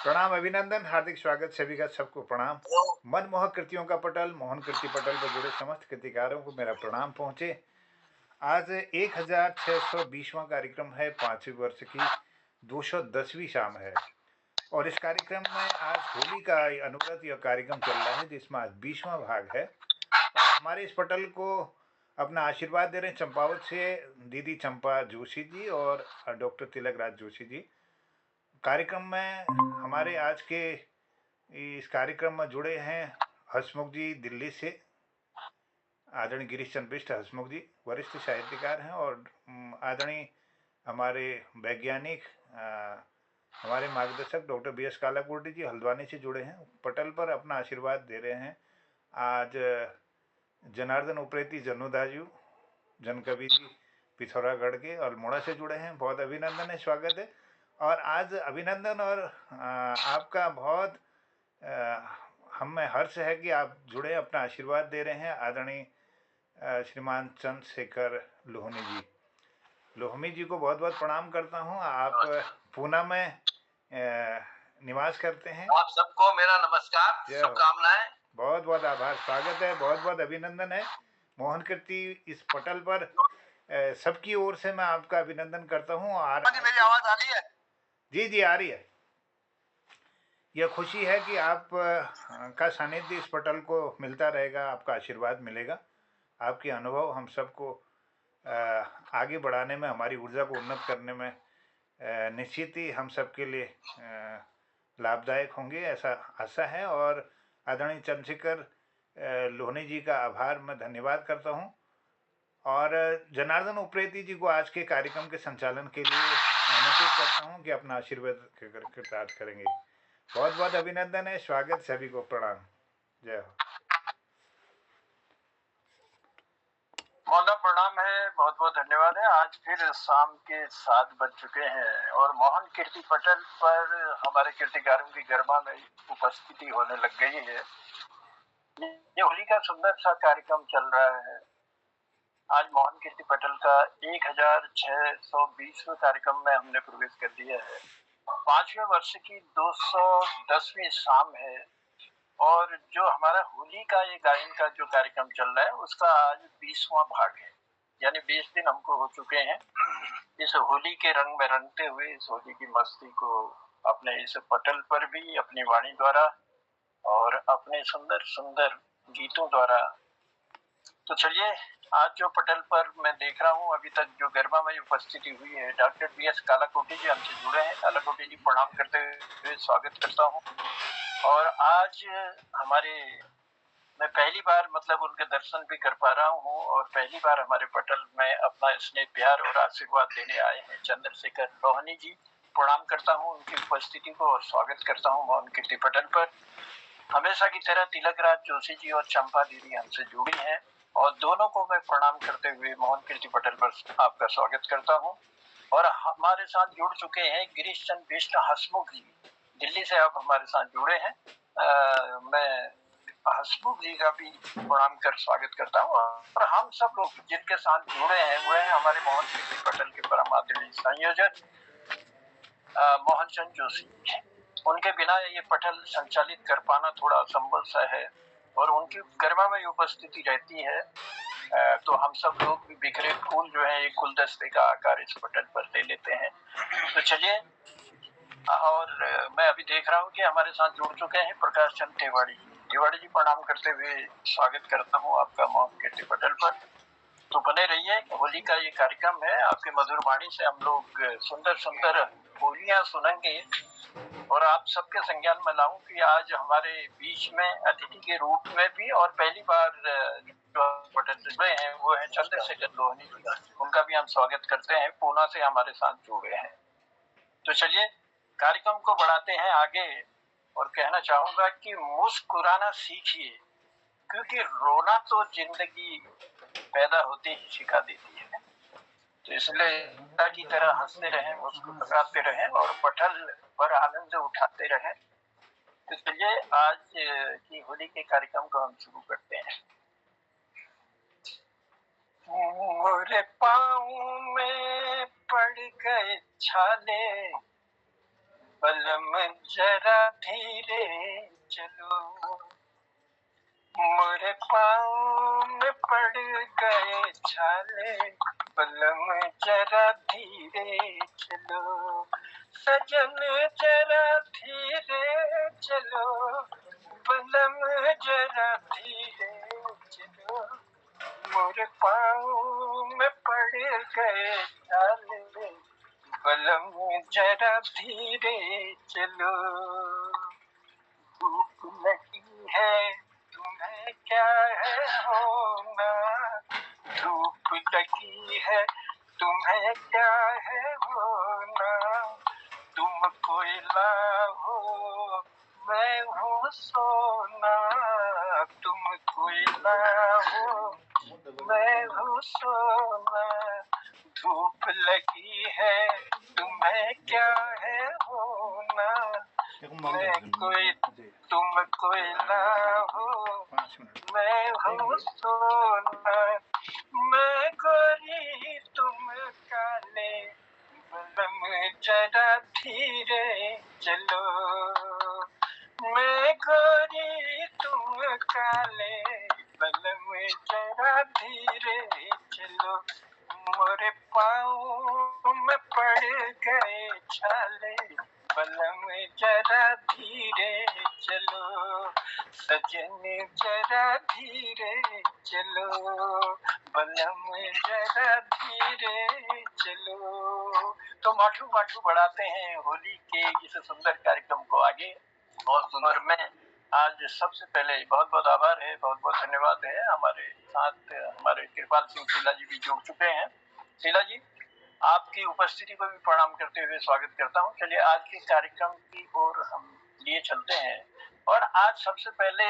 प्रणाम, अभिनंदन, हार्दिक स्वागत सभी का, सबको प्रणाम। मनमोहक कृतियों का पटल, मोहन कीर्ति पटल पर जुड़े समस्त कृतिकारों को मेरा प्रणाम पहुंचे। आज 1620वां कार्यक्रम है, 5वीं वर्ष की 210वीं शाम है। और इस कार्यक्रम में आज होली का अनुव्रत यह कार्यक्रम चल रहा है, जिसमें आज 20वां भाग है। और हमारे इस पटल को अपना आशीर्वाद दे रहे हैं चंपावत से दीदी चंपा जोशी जी और डॉक्टर तिलक राज जोशी जी। कार्यक्रम में हमारे आज के इस कार्यक्रम में जुड़े हैं हसमुख जी दिल्ली से, आदरणीय गिरीश चंद्र बिष्ट हसमुख जी वरिष्ठ साहित्यकार हैं। और आदरणीय हमारे वैज्ञानिक हमारे मार्गदर्शक डॉक्टर बी एस कालाकोटी जी हल्द्वानी से जुड़े हैं। पटल पर अपना आशीर्वाद दे रहे हैं आज जनार्दन उप्रेती जन्नूदाजू जनकवि जी पिथौरागढ़ के अल्मोड़ा से जुड़े हैं। बहुत अभिनंदन है, स्वागत है। और आज अभिनंदन और आपका बहुत हमें हर्ष है कि आप जुड़े, अपना आशीर्वाद दे रहे हैं आदरणीय श्रीमान चंद्रशेखर लोहनी जी। लोहमी जी को बहुत बहुत प्रणाम करता हूं। आप पूना में निवास करते हैं। आप सबको मेरा नमस्कार, शुभकामनाएं। बहुत बहुत आभार, स्वागत है, बहुत बहुत अभिनंदन है। मोहन कीर्ति इस पटल पर सबकी ओर से मैं आपका अभिनंदन करता हूँ। और मेरी आवाज आ रही है? जी जी आ रही है। यह खुशी है कि आप का सानिध्य इस पटल को मिलता रहेगा, आपका आशीर्वाद मिलेगा। आपके अनुभव हम सबको आगे बढ़ाने में, हमारी ऊर्जा को उन्नत करने में निश्चित ही हम सबके लिए लाभदायक होंगे, ऐसा आशा है। और आदरणीय चंद्रशेखर लोहनी जी का आभार मैं धन्यवाद करता हूँ। और जनार्दन उप्रेती जी को आज के कार्यक्रम के संचालन के लिए आमंत्रित करता हूँ कि अपना आशीर्वाद कृतार्थ करेंगे। बहुत बहुत अभिनंदन है, स्वागत, सभी को प्रणाम, जय हो। मोहन प्रणाम है, बहुत बहुत धन्यवाद है। आज फिर शाम के 7 बज चुके हैं और मोहन कीर्ति पटल पर हमारे कीर्तिकारों की गर्मा में उपस्थिति होने लग गई है। ये होली का सुंदर सा कार्यक्रम चल रहा है। आज मोहन कीर्ति पटल का 1620वें कार्यक्रम में हमने प्रवेश कर दिया है। 5वें वर्ष की 210वीं शाम है और जो हमारा होली का ये गायन का जो कार्यक्रम चल रहा है उसका आज 20वां भाग है, यानी 20 दिन हमको हो चुके हैं इस होली के रंग में रंगते हुए, इस होली की मस्ती को अपने इस पटल पर भी अपनी वाणी द्वारा और अपने सुंदर सुंदर गीतों द्वारा। तो चलिए, आज जो पटल पर मैं देख रहा हूँ अभी तक जो गर्मा में उपस्थिति हुई है, डॉक्टर बी एस कालाकोटी जी हमसे जुड़े हैं। कालाकोटी जी प्रणाम करते हुए स्वागत करता हूँ। और आज हमारे मैं पहली बार मतलब उनके दर्शन भी कर पा रहा हूँ और पहली बार हमारे पटल में अपना स्नेह प्यार और आशीर्वाद देने आए हैं चंद्रशेखर लोहनी जी। प्रणाम करता हूँ उनकी उपस्थिति को और स्वागत करता हूँ मोहन कीर्ति पटल पर। हमेशा की तरह तिलक राज जोशी जी और चंपा दीदी हमसे जुड़ी हैं और दोनों को मैं प्रणाम करते हुए मोहन कीर्ति पटल पर आपका स्वागत करता हूँ। और हमारे साथ जुड़ चुके हैं गिरीश चंद्र बिष्ट हसमुख जी, दिल्ली से आप हमारे साथ जुड़े हैं। मैं हसमुख जी का भी प्रणाम कर स्वागत करता हूँ। और हम सब लोग जिनके साथ जुड़े हैं वो हैं हमारे मोहन कीर्ति पटल के परम आदरणीय संयोजक मोहन चंद्र जोशी। उनके बिना ये पटल संचालित कर पाना थोड़ा असंभव सा है और उनकी गरिमा में उपस्थिति रहती है तो हम सब लोग भी बिखरे फूल जो है एक गुलदस्ते का आकार इस पटल पर ले लेते हैं। तो चलिए, और मैं अभी देख रहा हूँ कि हमारे साथ जुड़ चुके हैं प्रकाश चंद तिवारी जी। तिवारी जी प्रणाम करते हुए स्वागत करता हूँ आपका मोहन कीर्ति पटल पर। तो बने रहिए, होली का ये कार्यक्रम है, आपके मधुर वाणी से हम लोग सुंदर सुंदर होलियां सुनेंगे। और आप सबके संज्ञान में लाऊं कि आज हमारे बीच में अतिथि के रूप में भी और पहली बार जो पटल हैं वो है चंद्रशेखर लोहनी जी। उनका भी हम स्वागत करते हैं, पूना से हमारे साथ जुड़े हैं। तो चलिए, कार्यक्रम को बढ़ाते हैं आगे और कहना चाहूंगा कि मुस्कुराना सीखिए, क्योंकि रोना तो जिंदगी पैदा होते ही सिखा देती है। तो इसलिए की तरह हंसते रहें, मुस्कुराते रहें और पटल पर आनंद उठाते रहें। तो चलिए, आज की होली के कार्यक्रम को हम शुरू करते हैं। मोरे पाँव में पड़ गए छाले, बलम जरा धीरे चलो, मोरे पाँव में पड़ गए छाले, बलम जरा धीरे चलो, सजन जरा धीरे चलो, बलम जरा धीरे चलो, मोरे पाँव में पड़ गए छाले, बलम जरा धीरे चलो। धूप लगी है तुम्हें क्या है होना, धूप लगी है तुम्हें क्या है होना, तुम कोयला हो मैं हूँ सोना, तुम कोयला हो मैं हूँ सोना, धूप लगी है तुम्हें क्या है होना, मैं कोई तुम कोयला हो मैं हूँ सोना, मैं गोरी तुम काले, बलम जरा धीरे चलो, मैं गोरी तुम काले, बलम जरा धीरे चलो, मोरे पाँव में पड़ गए छाले, बलम जरा धीरे चलो, सजन जरा धीरे चलो, बलम जरा धीरे चलो। तो माठू माठू बढ़ाते हैं होली के इस सुंदर कार्यक्रम को आगे। बहुत सुंदर। और मैं आज सबसे पहले बहुत बहुत आभार है, बहुत बहुत धन्यवाद है, हमारे साथ हमारे कृपाल सिंह शीला जी भी जुड़ चुके हैं। शीला जी, आपकी उपस्थिति को भी प्रणाम करते हुए स्वागत करता हूँ। चलिए आज के कार्यक्रम की ओर हम लिए चलते हैं। और आज सबसे पहले,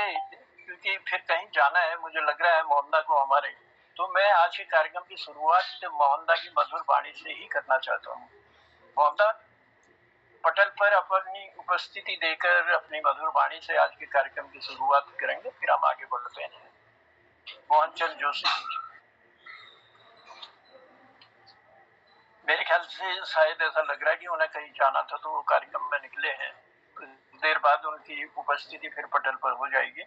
क्योंकि फिर कहीं जाना है, मुझे लग रहा है मोहनदा को हमारे, तो मैं आज के कार्यक्रम की शुरुआत मोहनदा की मधुर वाणी से ही करना चाहता हूँ। मोहनदा, पटल पर अपनी उपस्थिति देकर अपनी मधुर वाणी से आज के कार्यक्रम की शुरुआत करेंगे, फिर हम आगे बढ़ते हैं। मोहनचंद जोशी, मेरे ख्याल से शायद ऐसा लग रहा है कि उन्हें कहीं जाना था, तो वो कार्यक्रम में निकले हैं। देर बाद उनकी उपस्थिति फिर पटल पर हो जाएगी।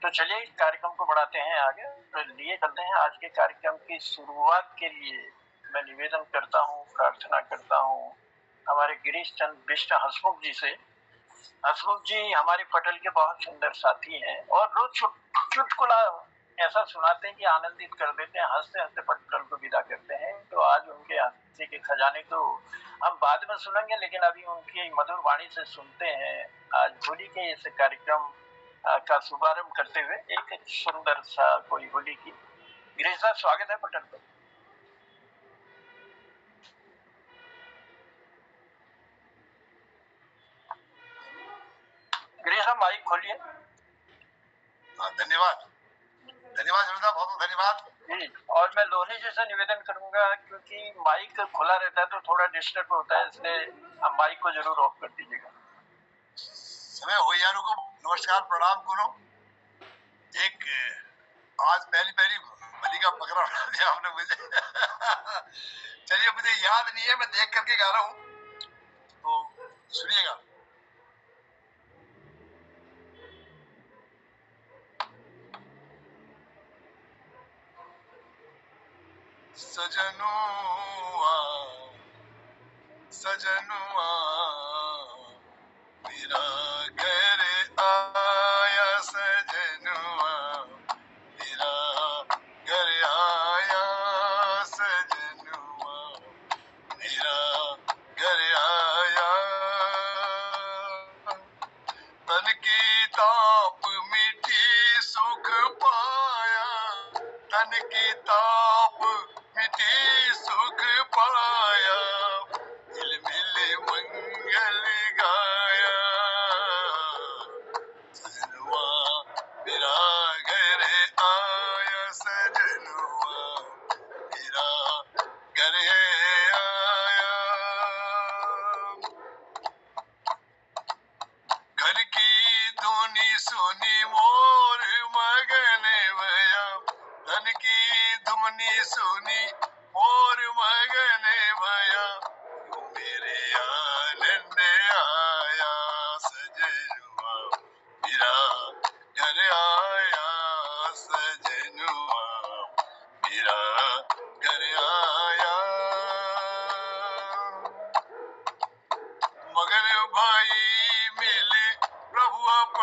तो चलिए कार्यक्रम को बढ़ाते हैं आगे, तो लिए चलते हैं। आज के कार्यक्रम की शुरुआत के लिए मैं निवेदन करता हूँ, प्रार्थना करता हूँ हमारे गिरीश चंद बिष्ट हंसमुख जी से। हंसमुख जी हमारे पटल के बहुत सुंदर साथी हैं और रोज चुटकुला ऐसा सुनाते हैं कि आनंदित कर देते हैं, हंसते हंसते पटल को विदा करते हैं। तो आज उनके हंसी के खजाने को हम बाद में सुनेंगे, लेकिन अभी उनकी मधुर वाणी से सुनते हैं। आज होली के इस कार्यक्रम का शुभारंभ करते हुए एक सुंदर सा कोई होली की। गिरीश साहब, स्वागत है पटल पर। गिरीश साहब, माइक खोलिए। धन्यवाद धन्यवाद बहुत बहुत धन्यवाद जी। और मैं लोहरी जी से निवेदन करूंगा, क्योंकि माइक खुला रहता है तो थोड़ा डिस्टर्ब होता है, इसलिए हम माइक को जरूर ऑफ कर दीजिएगा। समय हो यारों को नमस्कार प्रणाम करो। एक आज पहली पहली बलि का बकरा बना दिया आपने मुझे। चलिए, मुझे याद नहीं है, मैं देख करके गा रहा हूँ, तो सुनिएगा। सजनुआ सजनुआ मेरा घर आया, सजनुआ मेरा घर आया, सजनुआ मेरा घर आया, तन की ताप मिठी सुख पाया, तन की ताप मिठी सुख पाया, मिल मिल मंगल गाया, सजनुआ मेरा घर आया, सजनुआ मेरा घर आया, घर की धुनी सुनी मोर मगन भया, धन की धुनी सुनी मोर मगन भया, मेरे आनंद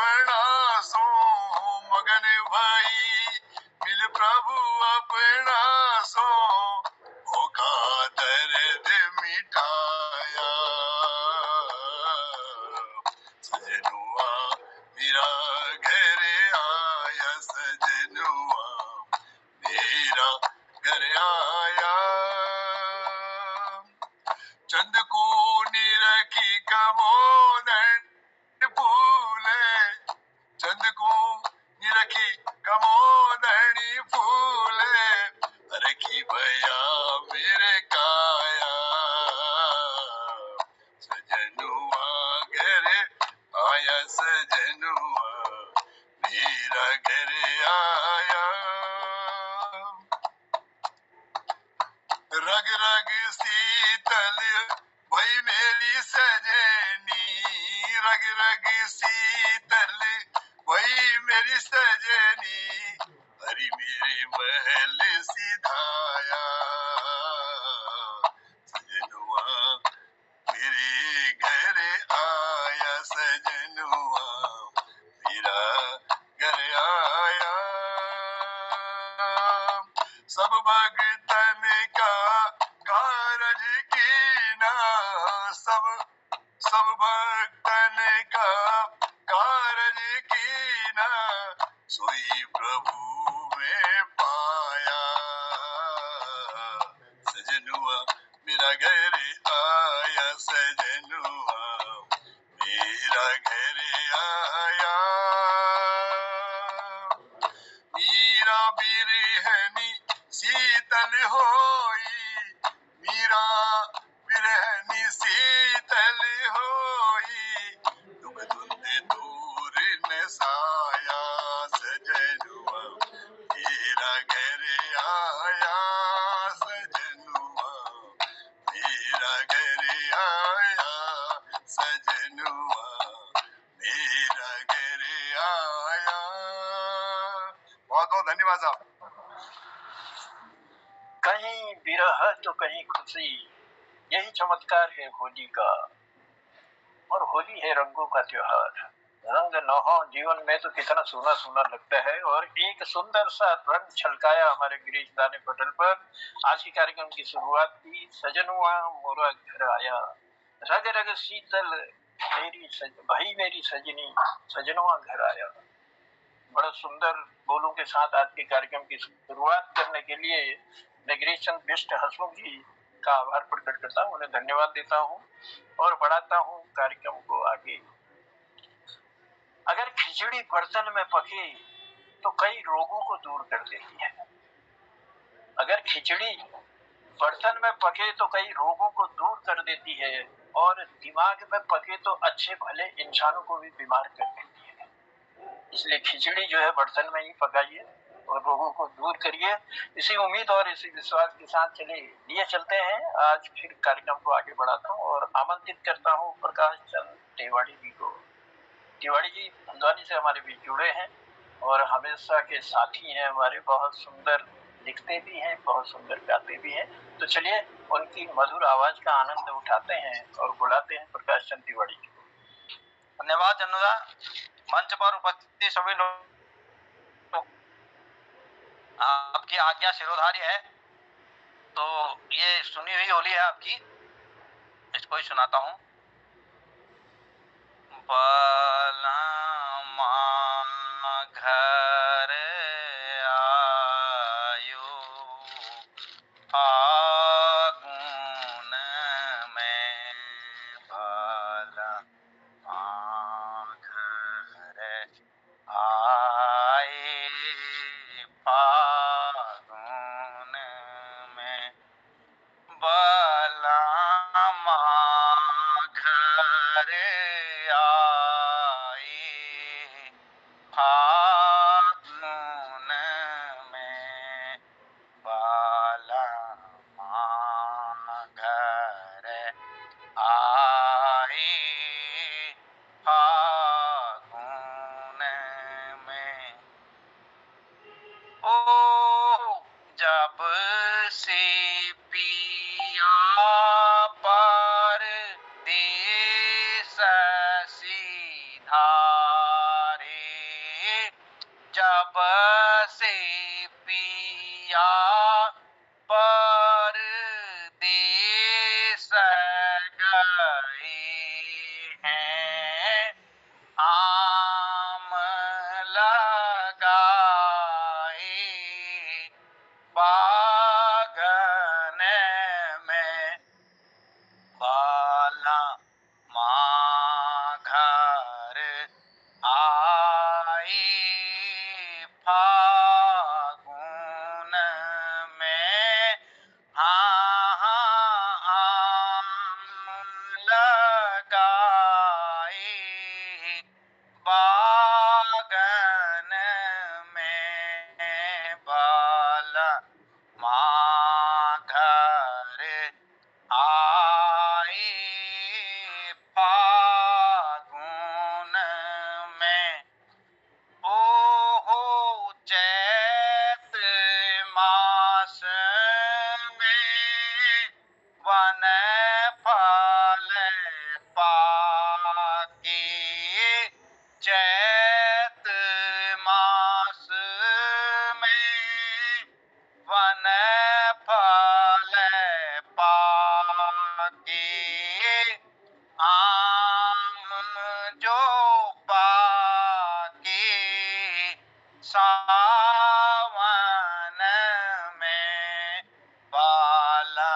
अपना सो मगन भाई मिल प्रभु अपना सो होगा दर्द मिटाया सजनुआ मेरा घर आया सजनुआ मेरा घर आया चंद को निरखी कमोदन फूले चंद को निरखी कमोदनी फूले रखी भया मेरे काया सजनुआ घर आया सजनुआ मेरा घर आया रग रग शीतल भई मेरी सजनी रग रग शीतल भई मेरी सजनी हरी मेरे महल सिधाया सजनुआ मेरे घर आया सजनुआ मेरा घर आया सब भगतन का कारज कीना सब भक्तन का कारज कीना सोई प्रभु में पाया सजनुआ मेरा घर आया सजनुआ मेरा घर आया मीरा बिरहनी शीतल होई मीरा बिरहनी शीतल होई दुख धुंध दूर न साया सजनुआ मेरा घर आया सजनुआ मेरा घर आया सजनुआ मेरा घर आया बहुत बहुत धन्यवाद साहब कहीं विरह तो कहीं खुशी, यही चमत्कार है होली का। और होली है रंगों का त्योहार। रंग न हो जीवन में तो कितना सूना सूना लगता है। और एक सुंदर सा रंग छलकाया हमारे गिरीश दा ने पटल पर। आज के कार्यक्रम की शुरुआत की सजनुआ मोरा घर आया, रग रग शीतल भाई मेरी सजनी सजनुआ घर आया। बड़ा सुंदर बोलों के साथ आज के कार्यक्रम की शुरुआत करने के लिए मैं गिरीश चंद्र बिष्ट हसमुख जी का आभार प्रकट करता हूँ, उन्हें धन्यवाद देता हूँ और बढ़ाता हूँ कार्यक्रम को आगे। अगर खिचड़ी बर्तन में पके तो कई रोगों को दूर कर देती है। अगर खिचड़ी बर्तन में पके तो कई रोगों को दूर कर देती है और दिमाग में पके तो अच्छे भले इंसानों को भी बीमार कर देती है। इसलिए खिचड़ी जो है बर्तन में ही पकाइए और रोगों को दूर करिए। इसी उम्मीद और इसी विश्वास के साथ लिए चलते हैं। आज फिर कार्यक्रम को आगे बढ़ाता हूँ और आमंत्रित करता हूँ प्रकाश चंद तिवारी जी को। तिवारी जी हल्द्वानी से हमारे बीच जुड़े हैं और हमेशा के साथी हैं हमारे। बहुत सुंदर लिखते भी हैं, बहुत सुंदर गाते भी हैं। तो चलिए उनकी मधुर आवाज का आनंद उठाते हैं और बुलाते हैं प्रकाश चंद तिवारी जी को। धन्यवाद जनुदा। मंच पर उपस्थित सभी लोग आपकी आज्ञा शिरोधारी है, तो ये सुनी हुई होली है आपकी, इसको ही सुनाता हूँ। बलमा घर आयो फागुन में बलमा घर आए फागुन में बलमा घर आए फागुन में बलमा घर आए फागुन में। ओ जब से पिया पर देश सी आई बागन में बाला माँ घर आई फागुन में ओहो चैत मास में वन फल पाके चैत मास में वन फल पाके आम जो पाके सावन में बाला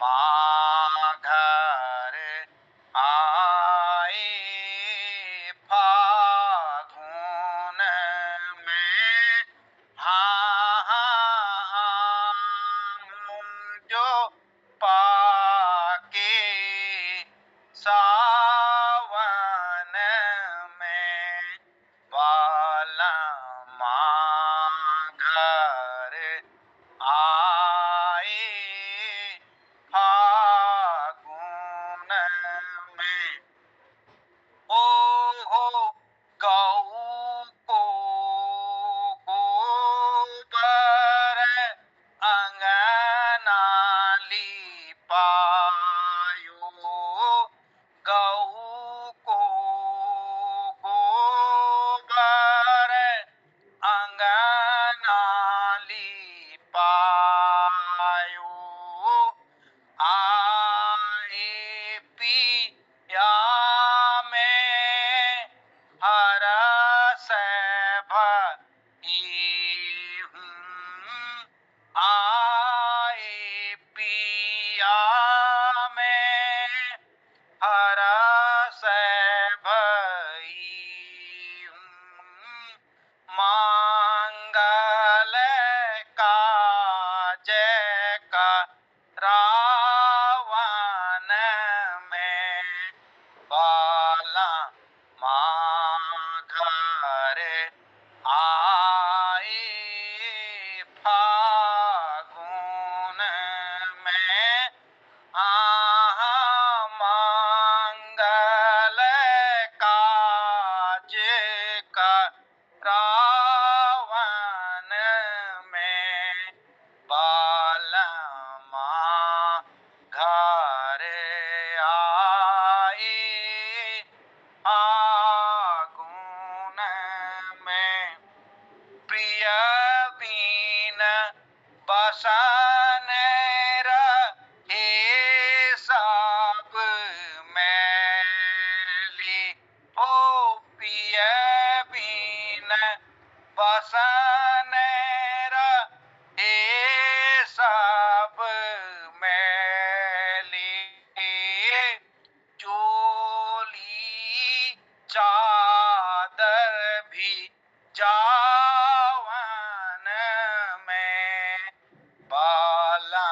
माँ घर आए फागुन में हाँ हाँ जो पाके सावन में बाला माँ घर आए फागुन में ओहो गऊ को गोबर अंगना लिपायो गऊ को गोबर अंगना लिपायो आए पिया में हरस भई हूँ आए पिया में हरस भई हूँ मंगल काज का रावण में बाला माँ घर आए फागुन में आहा मंगल काज का रावण में बाला माँ घर आए फागुन में प्रिय बीन बसन रहे सब मैली ओ प्रिय बीन बसन रहे सब मैली चोली चादर भी जावन में बाला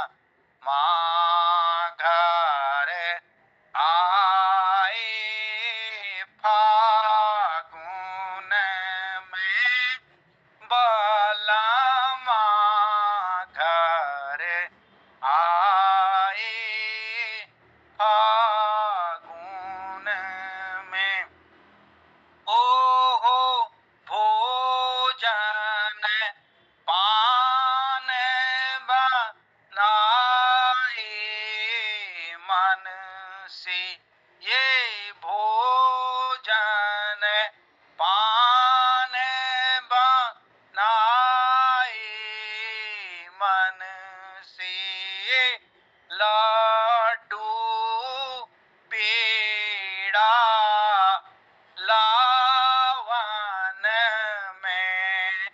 माँ घर आए फागुन में बाला माँ घर आए फागुन में ओहो भोजन पान बनाए मन से ये भोजन पान बनाए मन से लड्डू पेड़ा लावन में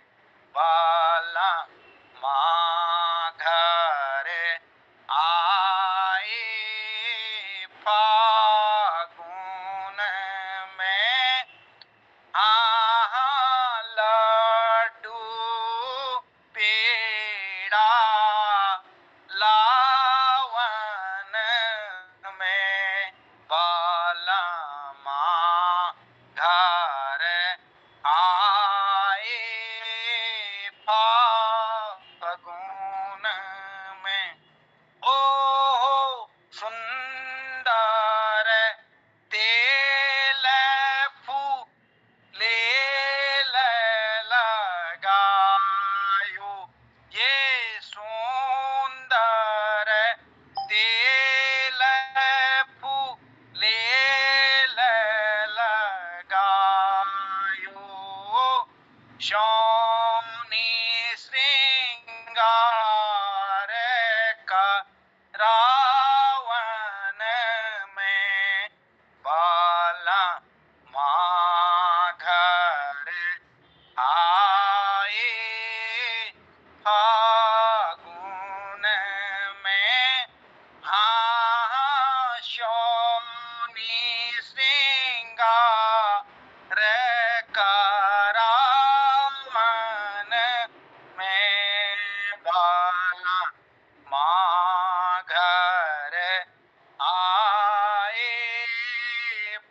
बाला माँ घर आए फागुन में आहा लड्डू पेड़ा लावन में बाला घर आए फागुन में, ओ सुंदर तेल फूले लगायो, ये सुंदर तेल फूले लगायो, शौनी श्रृंगार का रावण में, बाला माँ घर आए फागुन में, हाँ शौनी श्रृंगार करावन में, बाला माँ घर आए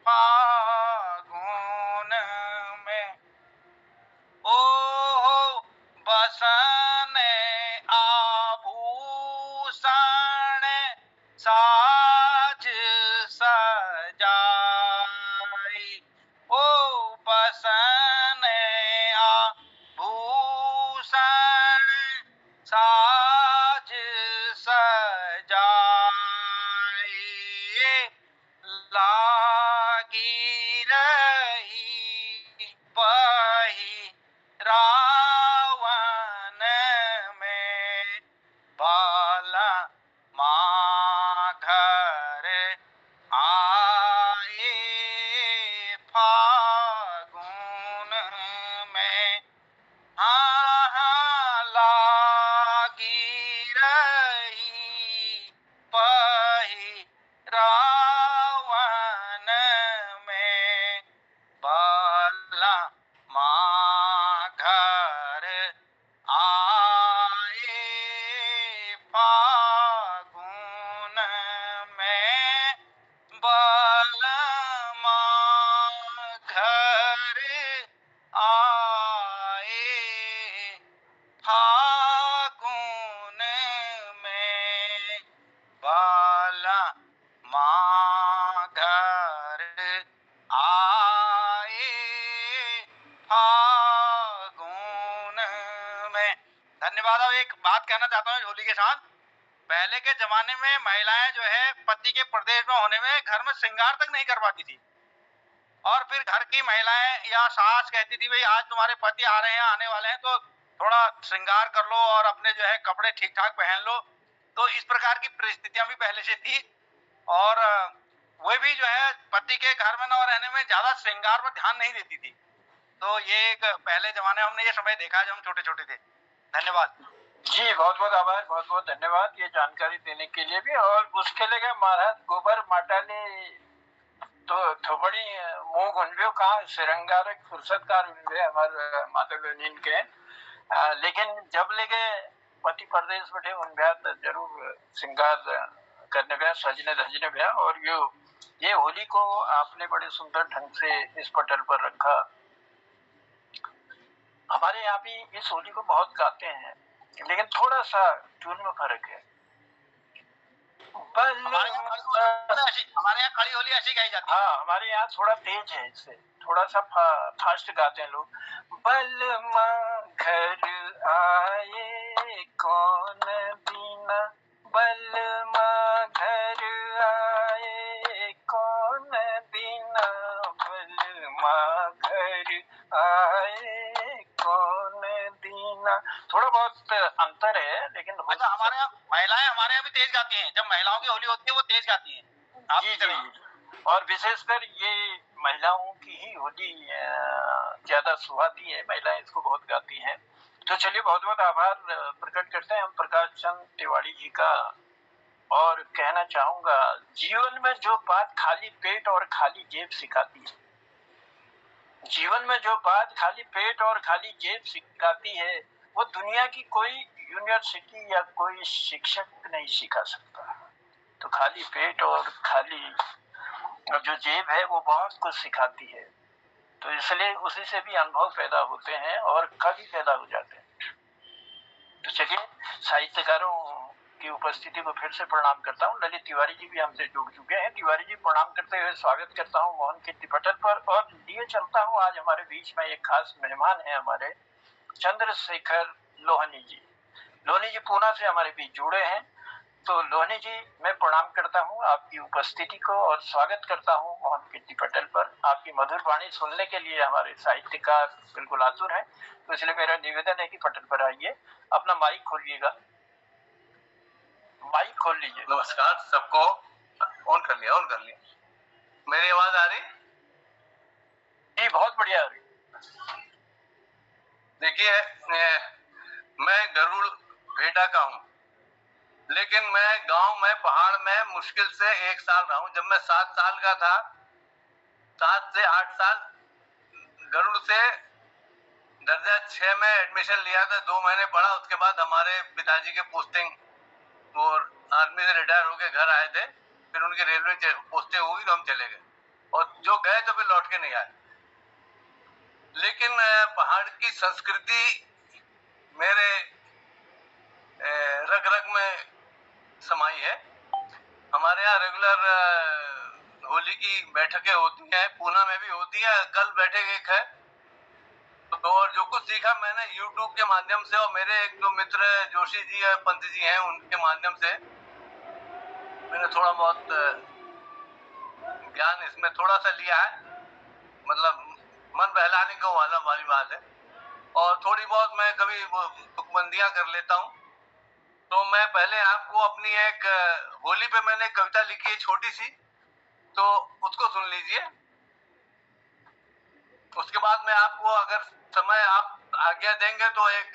फागुन में, ओ बसन आभूषण साज सजाई, ओ बसन आभूषण साज सजाई, लागी रही पही रावण में, बाला माँ घर आए फागुन में, हाँ लागी रही पही रावण में, बाला माँ घर आए फागुन में, बाला माँ घर आए फागुन में, बाला माँ घर आए फागुन में। धन्यवाद। अब एक बात कहना चाहता हूँ होली के साथ, पहले के जमाने में महिलाएं जो है पति के प्रदेश में होने में घर में श्रृंगार तक नहीं कर पाती थी, और फिर घर की महिलाएं या सास कहती थी भाई आज तुम्हारे पति आ रहे हैं, आने वाले हैं, तो थोड़ा श्रृंगार कर लो और अपने जो है कपड़े ठीक ठाक पहन लो। तो इस प्रकार की परिस्थितियां भी पहले से थी, और वे भी जो है पति के घर में न रहने में ज्यादा श्रृंगार पर ध्यान नहीं देती थी। तो ये एक पहले जमाने में हमने ये समय देखा जब हम छोटे छोटे थे। धन्यवाद जी, बहुत बहुत आभार, बहुत बहुत धन्यवाद ये जानकारी देने के लिए भी। और उसके लिए महाराज गोबर माटाले तो थोड़ी मुंह गुंजो का श्रृंगार फुर्सतकार हमारे माता बहन के, लेकिन जब लेके पति प्रदेश बैठे उन जरूर श्रृंगार करने गया, सजने धजने गया। और ये होली को आपने बड़े सुंदर ढंग से इस पटल पर रखा। हमारे यहाँ भी इस होली को बहुत गाते हैं, लेकिन थोड़ा सा ट्यून में फर्क है। हमारे यहाँ खड़ी होली ऐसी गाई जाती है। हाँ, हमारे यहाँ थोड़ा तेज है, इससे थोड़ा सा फास्ट गाते हैं लोग। बलमा घर आए कौन बिना, बलमा घर आए कौन बिना, बलमा घर आए कौन बिना। थोड़ा बहुत अंतर है, लेकिन अच्छा, हमारे यहाँ महिलाएं हमारे यहाँ भी तेज गाती हैं। जब महिलाओं की होली होती है वो तेज गाती हैं। जी जी, और विशेषकर ये महिलाओं की ही होली ज्यादा सुहाती है, महिलाएं इसको बहुत गाती हैं। तो चलिए, बहुत बहुत आभार प्रकट करते हैं हम प्रकाश चंद तिवारी जी का। और कहना चाहूंगा, जीवन में जो बात खाली पेट और खाली जेब सिखाती है, जीवन में जो बात खाली पेट और खाली जेब सिखाती है, वो दुनिया की कोई यूनिवर्सिटी या कोई शिक्षक नहीं सिखा सकता। तो खाली पेट और खाली जो जेब है वो बहुत कुछ सिखाती है। तो इसलिए उसी से भी अनुभव पैदा होते हैं और कवि पैदा हो जाते हैं। तो चलिए, साहित्यकारों की उपस्थिति को फिर से प्रणाम करता हूँ। ललित तिवारी जी भी हमसे जुड़ चुके हैं। तिवारी जी, प्रणाम करते हुए स्वागत करता हूँ मोहन कीर्ति पटल पर, और लिए चलता हूँ आज हमारे बीच में एक खास मेहमान है हमारे, चंद्रशेखर लोहनी जी। लोहनी जी पूना से हमारे बीच जुड़े हैं। तो लोहनी जी, मैं प्रणाम करता हूँ आपकी उपस्थिति को और स्वागत करता हूँ मोहन कीर्ति पटल पर। आपकी मधुर वाणी सुनने के लिए हमारे साहित्यकार बिल्कुल आतुर हैं। तो इसलिए मेरा निवेदन है कि पटल पर आइए, अपना माइक खोलिएगा, माइक खोल लीजिए। नमस्कार सबको। ऑन कर लिया। मेरी आवाज आ रही? जी, बहुत बढ़िया आ रही। देखिए, मैं गरुड़ भेटा का हूँ, लेकिन मैं गांव में पहाड़ में मुश्किल से 1 साल रहा हूँ। जब मैं 7 साल का था, 7 से 8 साल गरुड़ से दर्जा 6 में एडमिशन लिया था। 2 महीने पढ़ा, उसके बाद हमारे पिताजी के पोस्टिंग, वो आर्मी से रिटायर होके घर आए थे, फिर उनकी रेलवे पोस्टिंग होगी तो हम चले गए, और जो गए तो फिर लौट के नहीं आए। लेकिन पहाड़ की संस्कृति मेरे रग रग में समाई है। हमारे यहाँ रेगुलर होली की बैठकें होती हैं, पूना में भी होती है। कल बैठक एक है, तो और जो कुछ सीखा मैंने YouTube के माध्यम से, और मेरे एक दो मित्र जोशी जी या पंत जी हैं, उनके माध्यम से मैंने थोड़ा बहुत ज्ञान इसमें थोड़ा सा लिया है। मतलब मन बहलाने को वाली बात है। और थोड़ी बहुत मैं कभी तुकबंदियां कर लेता हूँ। तो मैं पहले आपको अपनी एक होली पे मैंने कविता लिखी है छोटी सी, तो उसको सुन लीजिए। उसके बाद मैं आपको, अगर समय आप आज्ञा देंगे, तो एक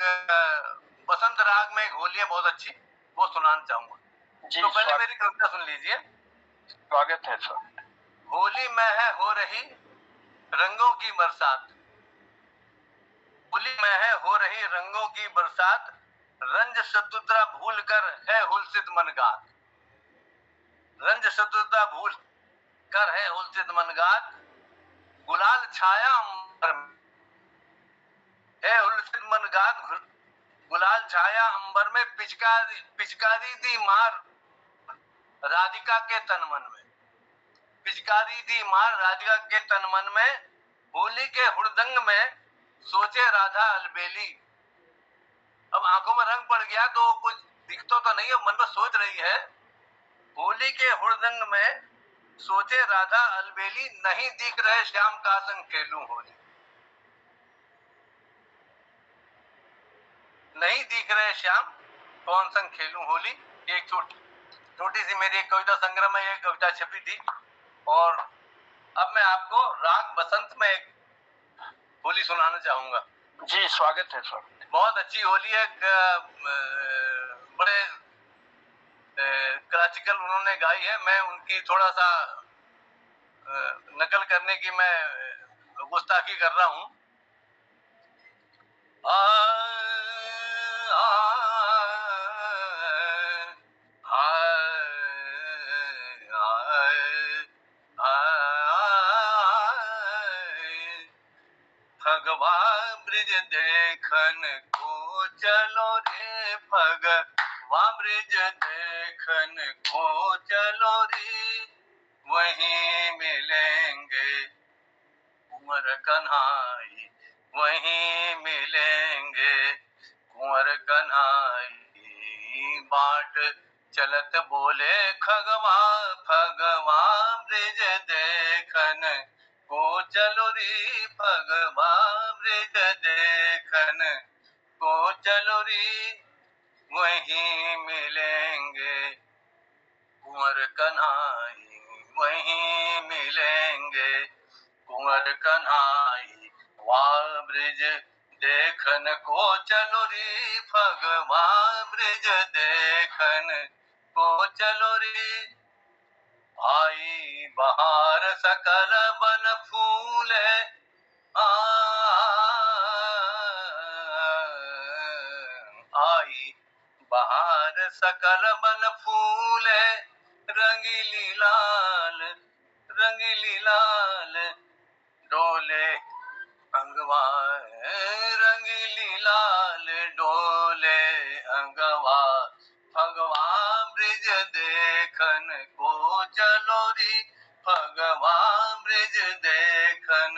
बसंत राग में एक होली है बहुत अच्छी, वो सुनाना चाहूंगा। तो पहले मेरी कविता सुन लीजिए। स्वागत है सर। होली में है हो रही रंगों की बरसात, होली में है हो रही रंगों की बरसात, रंज शत्रुता भूल कर है हुलसित मनगात, रंज शत्रुता भूल कर है हुलसित मनगात, गुलाल छाया अंबर में है हुलसित मनगात, गुलाल छाया अंबर में, पिचकारी दी मार राधिका के तन मन में, पिचकारी दी मार राधिका के तन मन में, होली के हुड़दंग में सोचे राधा अलबेली। अब आंखों में रंग पड़ गया तो कुछ दिखता तो नहीं है, मन में सोच रही है। होली के हुड़दंग में सोचे राधा अलबेली, नहीं दिख रहे श्याम का संग खेलूं होली, नहीं दिख रहे श्याम कौन संग खेलूं होली। एक छोटी सी मेरी एक कविता संग्रह में एक कविता छपी थी। और अब मैं आपको राग बसंत में एक होली सुनाना चाहूंगा। जी, स्वागत है सर। बहुत अच्छी होली है, बड़े क्लासिकल उन्होंने गाई है। मैं उनकी थोड़ा सा नकल करने की मैं गुस्ताखी कर रहा हूँ। भगवा ब्रिज देखन को चलो रे, भगवा ब्रिज देखन को चलो रे, वहीं मिलेंगे कुंवर कन्हाई, वहीं मिलेंगे कुंवर कन्हाई। बाट चलत बोले खगवा, भगवा ब्रिज देखन को चलो रे, भगवा ब्रिज देखन को चलो रे, वहीं मिलेंगे कुंवर कन्हाई, वहीं मिलेंगे कुंवर कन्हाई। वाह ब्रिज देखन को चलो रे, भगवा ब्रिज देखन को चलो रे, आई बहार सकल बन फूले, आई बहार सकल बन फूले, रंगीली लाल डोले भगवा रंगीली लाल डोले अंगवा भगवा ब्रिज देखन को चलो री भगवा ब्रिज देखन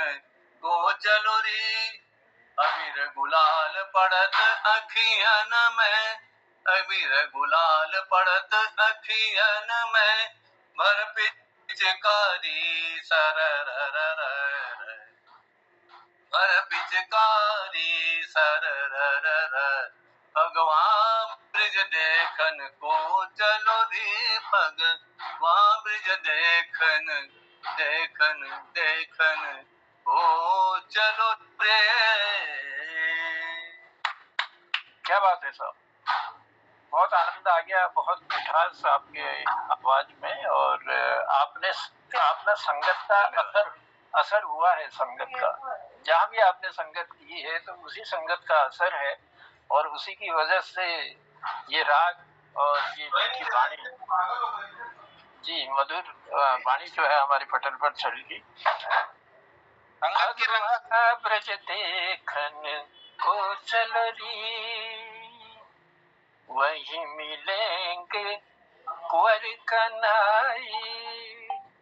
को चलो री अबीर गुलाल पड़त अखियन में अबीर गुलाल पड़त अखियन में भर पिचकारी सररररर भर पिचकारी सररररर भगवान ब्रिज देखन को चलो रे भगवान ब्रिज देखन देखन देखन को चलो रे। क्या बात है साहब, बहुत आनंद आ गया, बहुत मिठास आपके आवाज में। और आपने आपने संगत का असर हुआ है। संगत का जहाँ भी आपने संगत की है तो उसी संगत का असर है और उसी की वजह से ये राग और ये मीठी वाणी, जी मधुर वाणी जो है हमारे पटल पर चलेगी। ब्रज देखन को चलरी वही मिलेंगे कुंवर कन्हई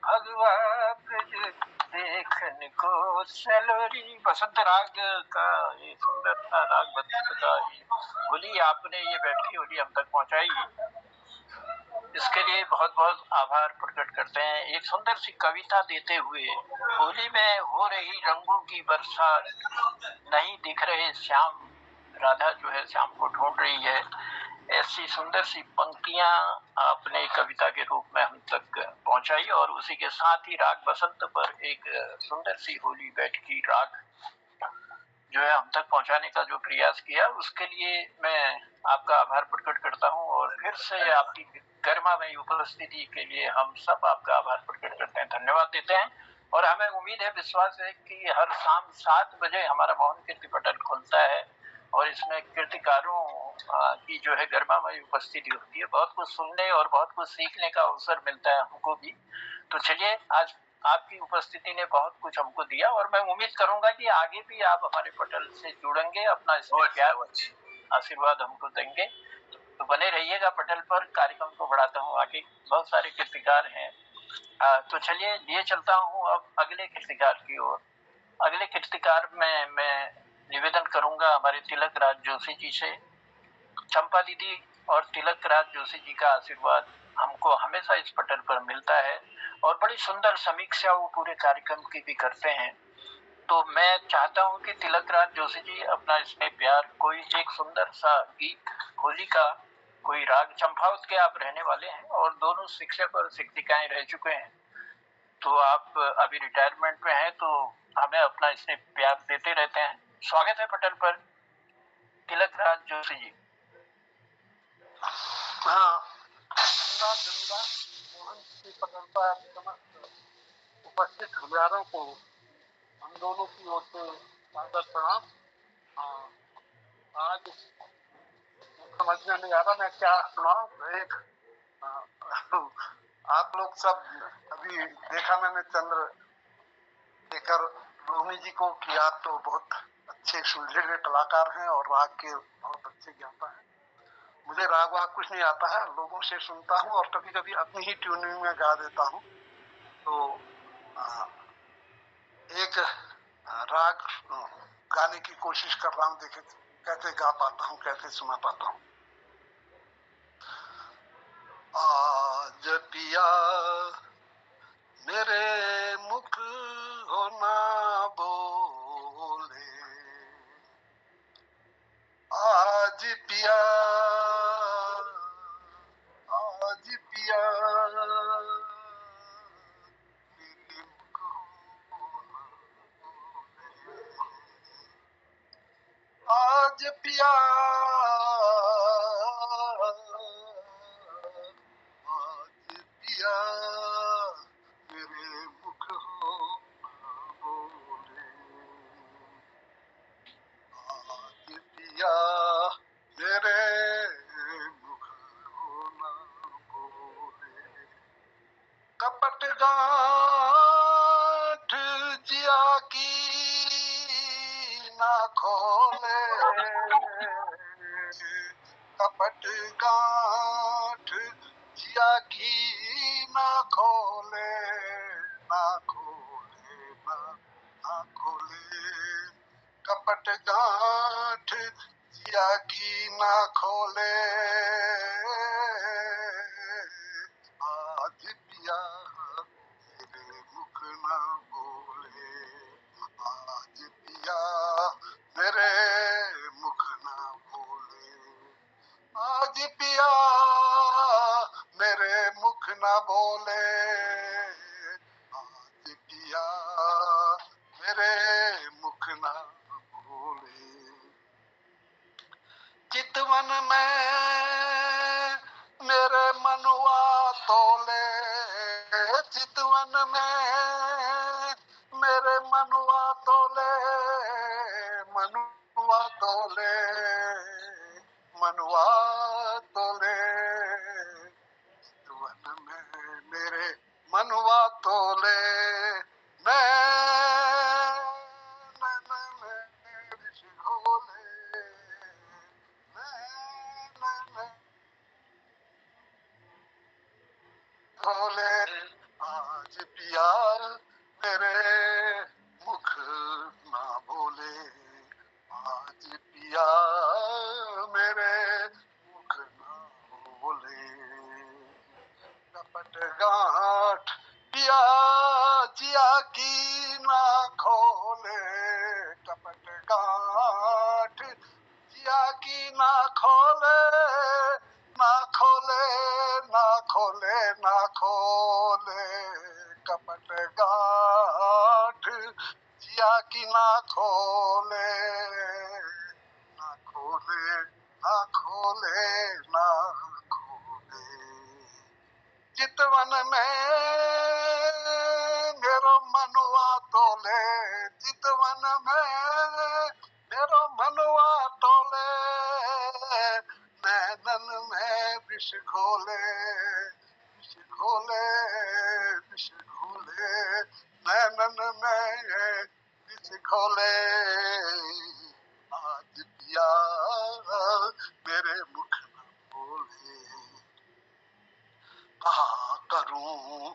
भगवा ब्रज देखन को चलोरी। बसंत राग का ये सुंदर सा राग बसंत का होली आपने ये बैठी होली हम तक पहुंचाई, इसके लिए बहुत बहुत आभार प्रकट करते हैं। एक सुंदर सी कविता देते हुए, होली में हो रही रंगों की बरसात, नहीं दिख रहे श्याम, राधा जो है श्याम को ढूंढ रही है, ऐसी सुंदर सी पंक्तियां आपने कविता के रूप में हम तक पहुंचाई। और उसी के साथ ही राग बसंत पर एक सुंदर सी होली बैठकी राग जो है हम तक पहुंचाने का जो प्रयास किया, उसके लिए मैं आपका आभार प्रकट करता हूं। और फिर से आपकी गरिमामयी उपस्थिति के लिए हम सब आपका आभार प्रकट करते हैं, धन्यवाद देते हैं। और हमें उम्मीद है, विश्वास है कि हर शाम 7 बजे हमारा मोहन कीर्ति पटल खुलता है और इसमें कीर्तिकारों की जो है गरिमामयी उपस्थिति होती है। बहुत कुछ सुनने और बहुत कुछ सीखने का अवसर मिलता है हमको भी। तो चलिए, आज आपकी उपस्थिति ने बहुत कुछ हमको दिया और मैं उम्मीद करूंगा कि आगे भी आप हमारे पटल से जुड़ेंगे, अपना इसमें प्यार आशीर्वाद हमको देंगे। तो बने रहिएगा पटल पर, कार्यक्रम को बढ़ाता हूँ आगे, बहुत सारे कीर्तिकार हैं। तो चलिए लिए चलता हूँ अब अगले कीर्तिकार की ओर। अगले कीर्तिकार में मैं निवेदन करूंगा हमारे तिलक राज जोशी जी से। चंपा दीदी और तिलक राज जोशी जी का आशीर्वाद हमको हमेशा इस पटल पर मिलता है और बड़ी सुंदर समीक्षा वो पूरे कार्यक्रम की भी करते हैं। तो मैं चाहता हूं कि तिलक राज जोशी जी अपना इसमें प्यार, कोई एक सुंदर सा गीत होली का, कोई राग चंपावत के आप रहने वाले हैं और दोनों शिक्षक और शिक्षिकाएं रह चुके हैं, तो आप अभी रिटायरमेंट में हैं, तो हमें अपना इसमें प्यार देते रहते हैं। स्वागत है पटल पर तिलक राज जोशी जी। हाँ, मोहन की पटल पर समस्त उपस्थित हजारों को हम दोनों की ओर से सादर प्रणाम। आज समझ में नहीं आ रहा मैं क्या सुनाऊं। एक आप लोग सब अभी देखा मैंने चंद्रशेखर लोमी जी को कि आप तो बहुत अच्छे सुलझे हुए कलाकार हैं और राग के बहुत अच्छे ज्ञाता हैं। मुझे राग वाग कुछ नहीं आता है, लोगों से सुनता हूँ और कभी कभी अपनी ही ट्यूनिंग में गा देता हूँ। तो एक राग गाने की कोशिश कर रहा हूँ, देखे कैसे गा पाता हूँ, कैसे सुना पाता हूँ। आज पिया मेरे मुख हो ना बोले, आज पिया आज पिया मेरे मुख हो बोले, आज पिया मेरे मुख हो ना बोले। कपट गांठ जिया की कपट गांठ जिया की ना खोले, आज पिया मेरे मुख ना बोले, आज पिया मेरे मुख ना बोले, आज पिया मेरे मुख ना बोले, आज पिया मेरे मुख ना बोले। चितवन में मेरे मनुआ तोले, चितवन में मेरे मनुआ तोले, मनुआ तोले, मनुआ तोले, चितवन में मेरे मनुआ तोले, बोले आज पिया मेरे मुख ना बोले, आज पिया मेरे मुख ना बोले, कपट गांठ पिया जिया की ना खोले, कपट गांठ जिया की ना खोले, ना खोले, ना खोले, ना खोले, कपट गांठ जिया की ना खोले, ना खोले, ना खोले, ना खोले। चितवन में मेरो मनुआ तोले, चितवन में मेरो मनुआ तोले, नैनन में विष घोले, विष घोले, विष घोले, नैनन में विष घोले, आज पिया मेरे मुख न बोले, कहा करूं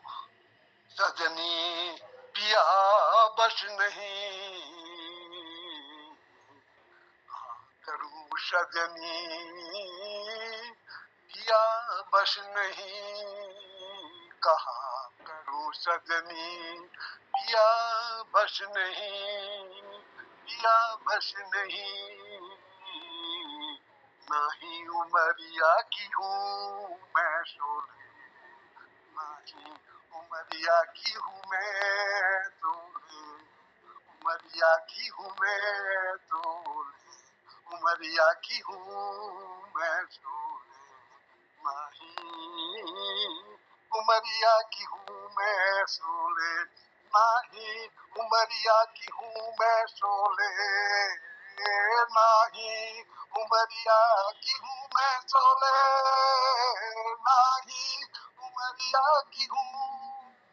सजनी पिया बस नहीं, करूं सजनी पिया बस नहीं, कहा करूं सजनी पिया बस नहीं, पिया बस नहीं, नहीं उमरिया की हूँ मैं शोले, नहीं उमरिया की हूँ मैं शोले, उमरिया की हूँ मैं शोले, उमरिया की हूँ मैं शोले, नहीं उमरिया की हूँ मैं शोले, नहीं उमरिया की हूँ मैं शोले, नहीं उमरिया की हूँ मैं शोले, नहीं उमरिया की हूँ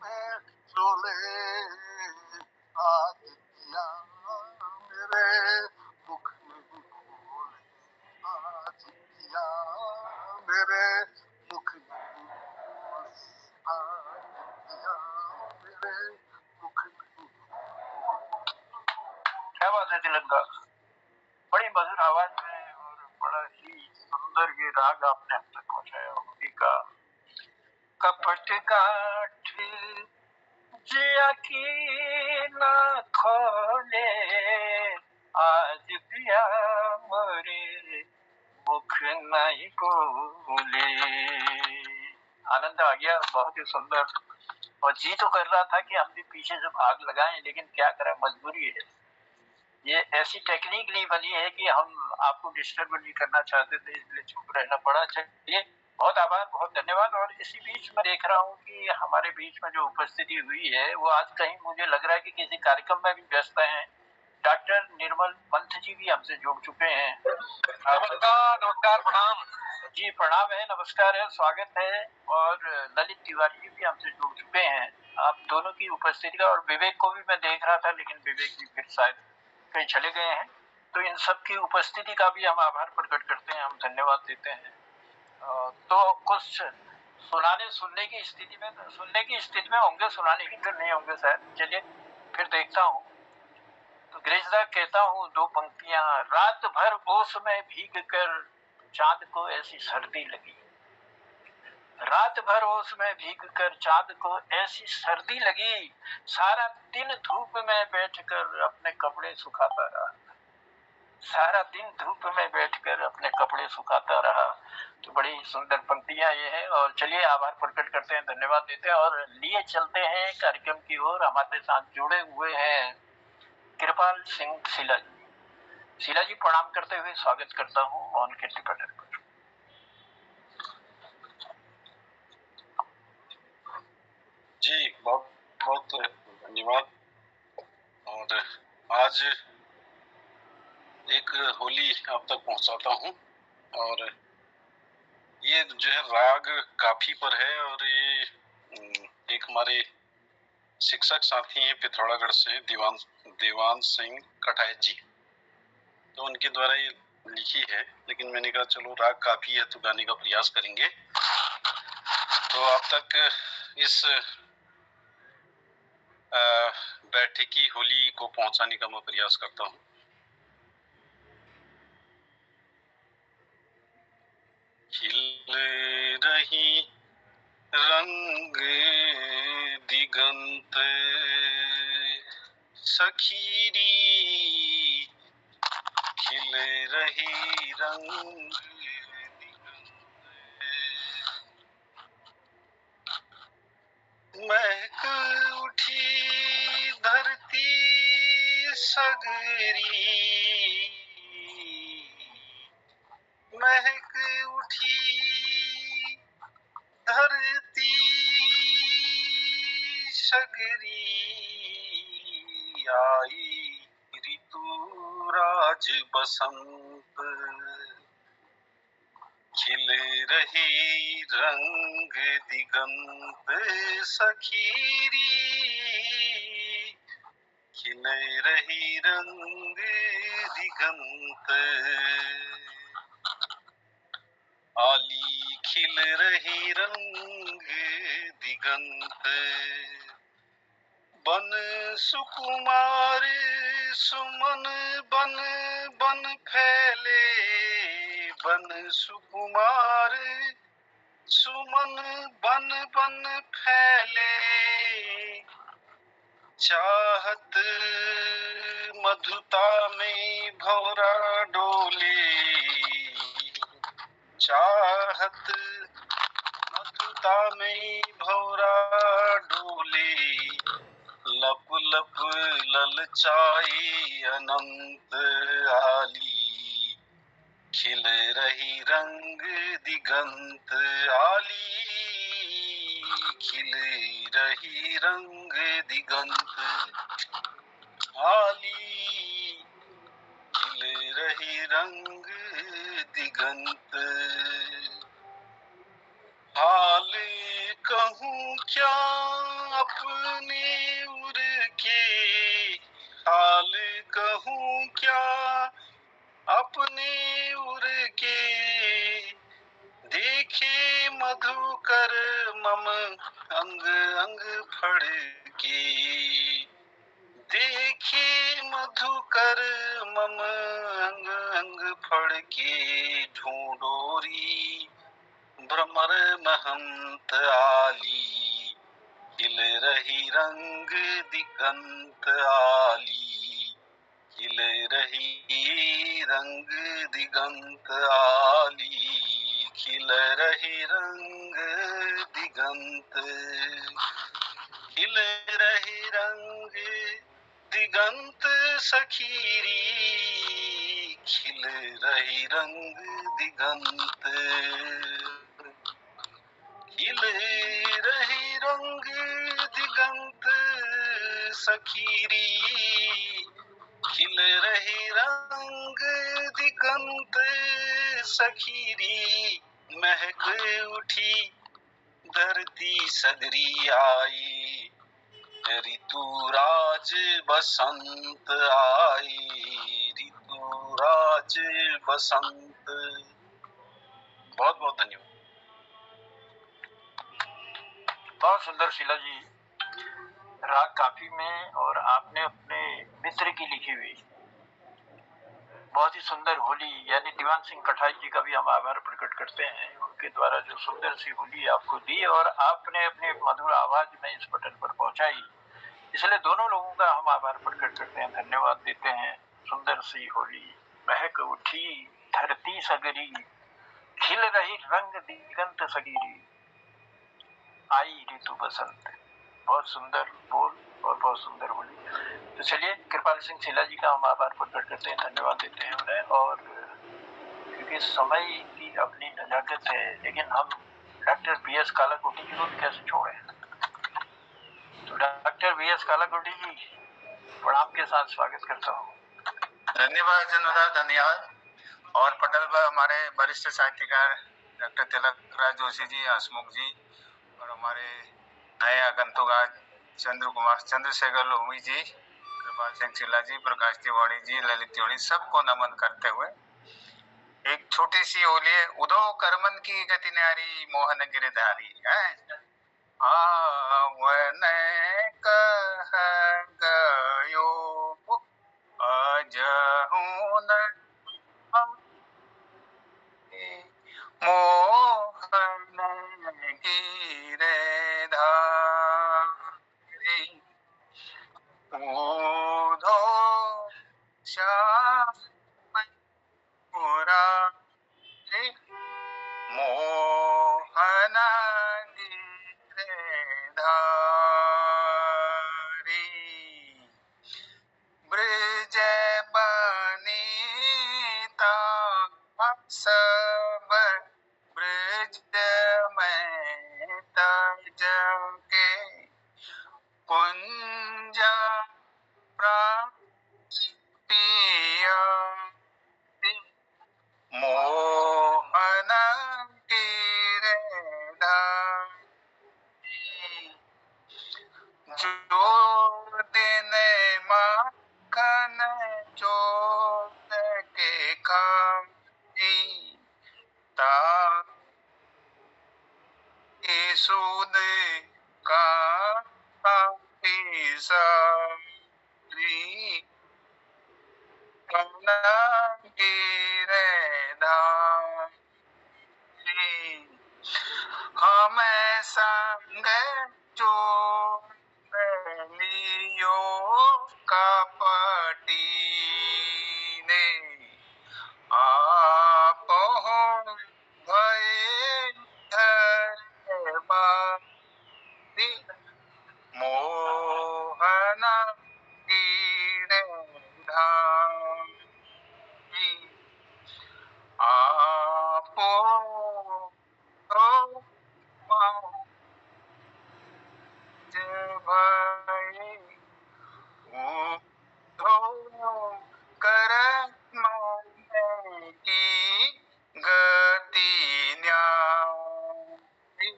मैं शोले, आज पिया मेरे मुख नहीं बोले, आज पिया मेरे मुख नहीं बोले, आज पिया मेरे मुख नहीं बोले। क्या बात है तिलकदा, बड़ी मधुर आवाज में और बड़ा ही सुंदर ये राग आपने अब तक पहुंचाया। होली का कपट गांठ जिया की ना खोले, आज पिया मोरे मुख नहीं बोले। आनंद आ गया, बहुत ही सुंदर। और जी तो कर रहा था कि हम भी पीछे से भाग लगाएं, लेकिन क्या करें, मजबूरी है। ये ऐसी टेक्निक नहीं बनी है कि हम आपको डिस्टर्ब नहीं करना चाहते थे, इसलिए चुप रहना पड़ा। चलिए, बहुत आभार, बहुत धन्यवाद। और इसी बीच मैं देख रहा हूँ कि हमारे बीच में जो उपस्थिति हुई है वो आज कहीं मुझे लग रहा है कि किसी कार्यक्रम में भी व्यस्त हैं। डॉक्टर निर्मल पंत जी भी हमसे जुड़ चुके हैं। नमस्कार, प्रणाम जी, प्रणाम है, नमस्कार है, स्वागत है। और ललित तिवारी जी भी हमसे जुड़ चुके हैं। आप दोनों की उपस्थिति का, और विवेक को भी मैं देख रहा था, लेकिन विवेक जी फिर शायद कहीं चले गए हैं। तो इन सब की उपस्थिति का भी हम आभार प्रकट करते हैं, हम धन्यवाद देते हैं। तो कुछ सुनने की स्थिति में होंगे, सुनाने की तो नहीं होंगे शायद। चलिए फिर देखता हूँ। तो अंग्रेजदा कहता हूँ दो पंक्तियां, रात भर ओस में भीग कर चांद को ऐसी सर्दी लगी, रात भर ओस में भीग कर चांद को ऐसी सर्दी लगी, सारा दिन धूप में बैठकर अपने कपड़े सुखाता रहा, सारा दिन धूप में बैठकर अपने कपड़े सुखाता रहा। तो बड़ी सुंदर पंक्तियां ये हैं। और चलिए आभार प्रकट करते हैं, धन्यवाद देते हैं और लिए चलते हैं कार्यक्रम की ओर। हमारे साथ जुड़े हुए हैं कृपाल सिंह शीला जी। शीला जी प्रणाम करते हुए स्वागत करता हूँ मोहन कीर्ति पटल पर। जी बहुत बहुत धन्यवाद। और आज एक होली आप तक पहुंचाता हूं और ये जो है राग काफी पर है और ये एक हमारे शिक्षक साथी हैं पिथौरागढ़ से देवान सिंह कटायत जी, तो उनके द्वारा ये लिखी है, लेकिन मैंने कहा चलो राग काफी है तो गाने का प्रयास करेंगे। तो आप तक इस बैठकी होली को पहुंचाने का मैं प्रयास करता हूं। खिल रही रंग दिगंत सखीरी, खिल रही रंग दिगंत, महक उठी धरती सगरी, महक उठी धरती सगरी, आई ऋतु राज बसंत, खिल रही रंग दिगंत सखीरी, खिल रही रंग दिगंत, आली खिल रही रंग दिगंत, बन सुकुमार सुमन बन बन फैले, बन सुकुमार सुमन बन बन फैले, चाहत मधुता में भौरा डोले, चाहत मधुता में भौरा डोले, लप लप ललचाई अनंत आली, खिल रही रंग दिगंत आली, खिल रही रंग दिगंत आली, खिल रही रंग दिगंत, हाल कहूँ क्या अपने उर के, हाल कहूँ क्या अपने उर के, देखे मधुकर मम अंग अंग फड़ के, देखे मधुकर मम अंग अंग फड़ के, ढूंढोरी भ्रमर महंत आली, खिल रही रंग दिगंत आली, खिल रही रंग दिगंत आली, खिल रही रंग दिगंत, खिल रही रंग दिगंत सखीरी, खिल रही रंग दिगंत, खिल रही रंग दिगंत सखीरी, खिल रही रंग दिगंत सखीरी, महक उठी धरती सगरी, आई ऋतु राज बसंत आई, ऋतु राज बसंत। बहुत बहुत धन्यवाद। बहुत सुंदर शीला जी राग काफी में, और आपने अपने मित्र की लिखी हुई बहुत ही सुंदर होली, यानी दीवान सिंह कठाई जी का भी हम आभार प्रकट करते हैं, उनके द्वारा जो सुंदर सी होली आपको दी और आपने अपने मधुर आवाज में इस पटल पर पहुंचाई, इसलिए दोनों लोगों का हम आभार प्रकट करते हैं, धन्यवाद देते हैं। सुंदर सी होली महक उठी धरती सगरी, खिल रही रंग दिगंत सगीरी, आई ऋतु बसंत। बहुत सुंदर बोल और बहुत सुंदर होली। तो चलिए कृपाल सिंह चीला जी का हम आभार प्रकट करते हैं, धन्यवाद देते हैं उन्हें। और क्योंकि समय की अपनी नजाकत है, लेकिन हम डॉक्टर BS कालाकोटी जी को कैसे छोड़े। तो डॉक्टर BS कालाकोटी जी, प्रणाम के साथ स्वागत करता हूँ। धन्यवाद जन्मदार, धन्यवाद। और पटल पर हमारे वरिष्ठ साहित्यकार डॉक्टर तिलकराज जोशी जी, हंसमुख जी, और हमारे नए आगंतुक चंद्रशेखर लोमी जी, कृपाल सिंह चीला जी, प्रकाश तिवारी जी, ललित तिवारी, सबको नमन करते हुए एक छोटी सी होली है। उदो करमन की गति नारी मोहन गिरधारी है, आवन कह गयो अजहुन मोहन गिरधारी, ऊधो श्याम मुरारी, मोहन गिरधारी, ब्रज बनीता सब ब्रज में तज के, कुंजा पिया मोहन गिरधारी, जो दिन माखन चोर के खाई, ता सूद का पिसारी, गिरधारी, हमें संग जो लियो कपटी ने, आप भय धरबारी, मोहन गिरधारी, आपो भय ऊधो करमन की गति न्यारी,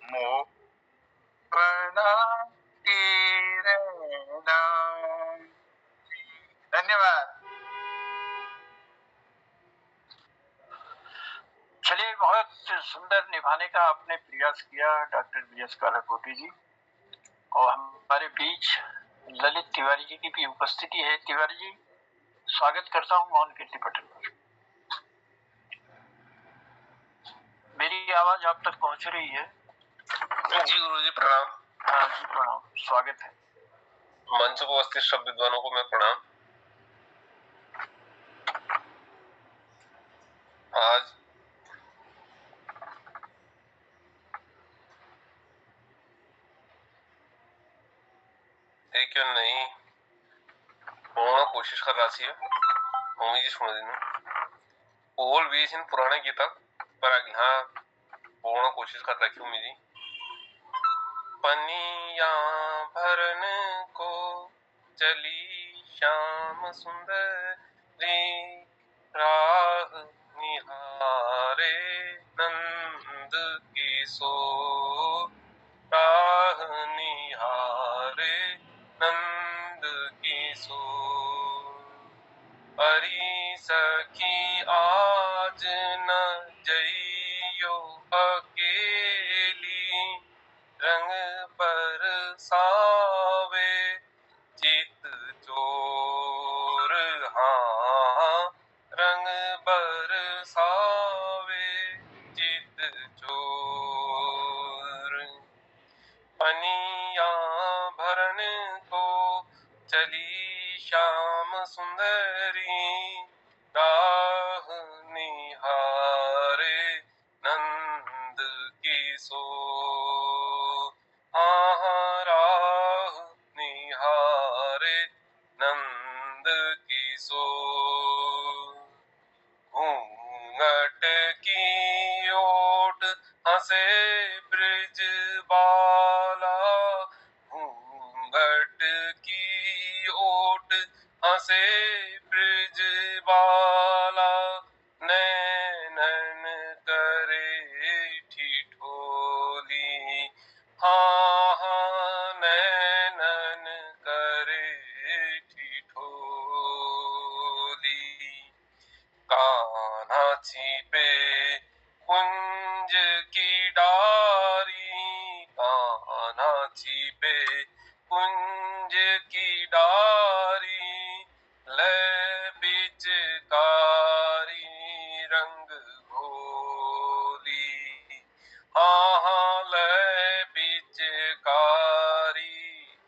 मोहन गिरधारी। धन्यवाद। चलिए, बहुत सुंदर निभाने का आपने प्रयास किया डॉक्टर BS कालाकोटी जी। और हमारे बीच ललित तिवारी जी की भी उपस्थिति है। तिवारी जी, स्वागत करता हूँ मौन कीर्ति पटल पर। मेरी आवाज आप तक पहुंच रही है? जी गुरुजी प्रणाम। हाँ जी प्रणाम, स्वागत है। मंच पर उपस्थित सब विद्वानों को मैं प्रणाम। आज एक नहीं पूर्ण कोशिश कर रहा सी मम्मी जी सुन दिन ओल भी इन पुराने गीता पर हाँ पूर्ण कोशिश कर रखी मम्मी जी। पनिया भरन को चली श्याम सुंदरी, राह निहारे नंद किशोर, राह निहारे नंद किशोर, अरी सखी आज न जइयो अकेली, रंग बरसावे चित चोर, हाँ रंग बरसावे चित चोर। पनिया भरन को चली श्याम सुंदरी, राह निहारे नंद किशोर, हाँ राह निहारे नंद किशोर। घूंघट की ओट हंसे ब्रिज बाला, घूंघट की ओट हंसे ब्रिज बाला, नैनन करे ठिठोली, हाँ हाँ नैनन करे ठिठोली। कान्हा छिपे कुंज की डारी, कान्हा छिपे कुंज की डारी, ले पिचकारी रंग घोली, हाँ हाँ ले पिचकारी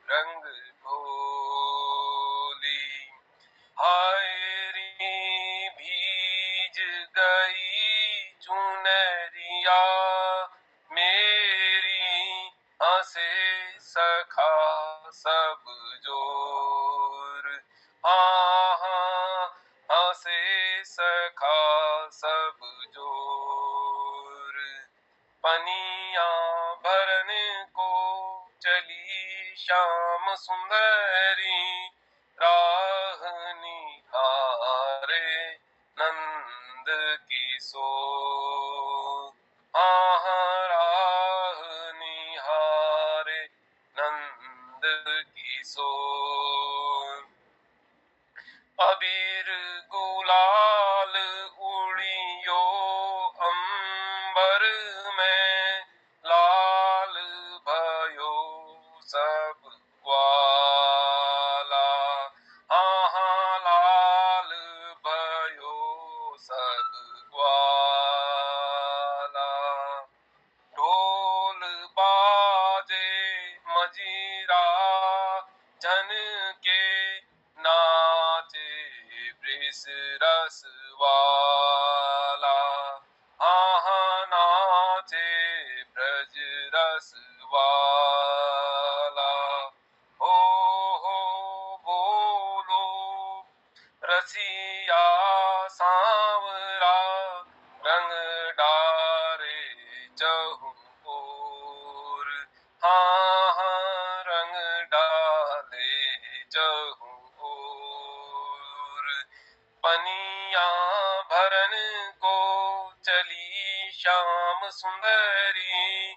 रंग घोली। हायरी भीज गई चुनरिया मेरी, हंसे सखा सब जोर, हाँ हाँ हंसे सखा सब जोर। पनिया भरन को चली श्याम सुंदरी, राह निहारे नंद किशोर, आह राह निहारे नंद किशोर। अबीर गुलाल उड़ियो अंबर में, लाल भयो सब ग्वाला, हाँ हाँ लाल भयो सब ग्वाला। ढोल बाजे मजीरा झन के, नाचे वृष रस वाला, हाँ हाँ नाचे ब्रज रस वाला। हो बोलो रसिया सांवरा, रंग डारे चहु ओर, हाँ हाँ रंग डाले चहु ओर। पनिया भरन को चली श्याम सुंदरी,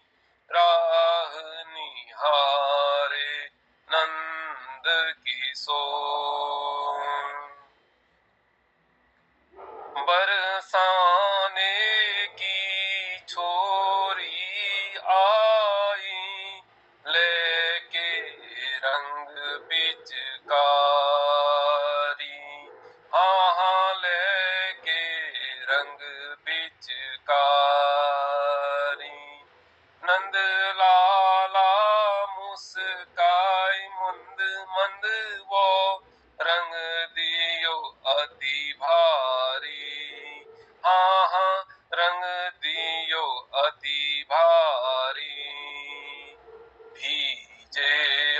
राह निहारे नंद किशोर। बरसाने की छोरी आई, लेके रंग पिचकारी, हाँ हाँ लेके रंग पिचकारी। नंद लाला मुस्काई मुंद मंद वो, रंग दियो अति भारी, हाँ हाँ रंग दियो अति भारी। भीजे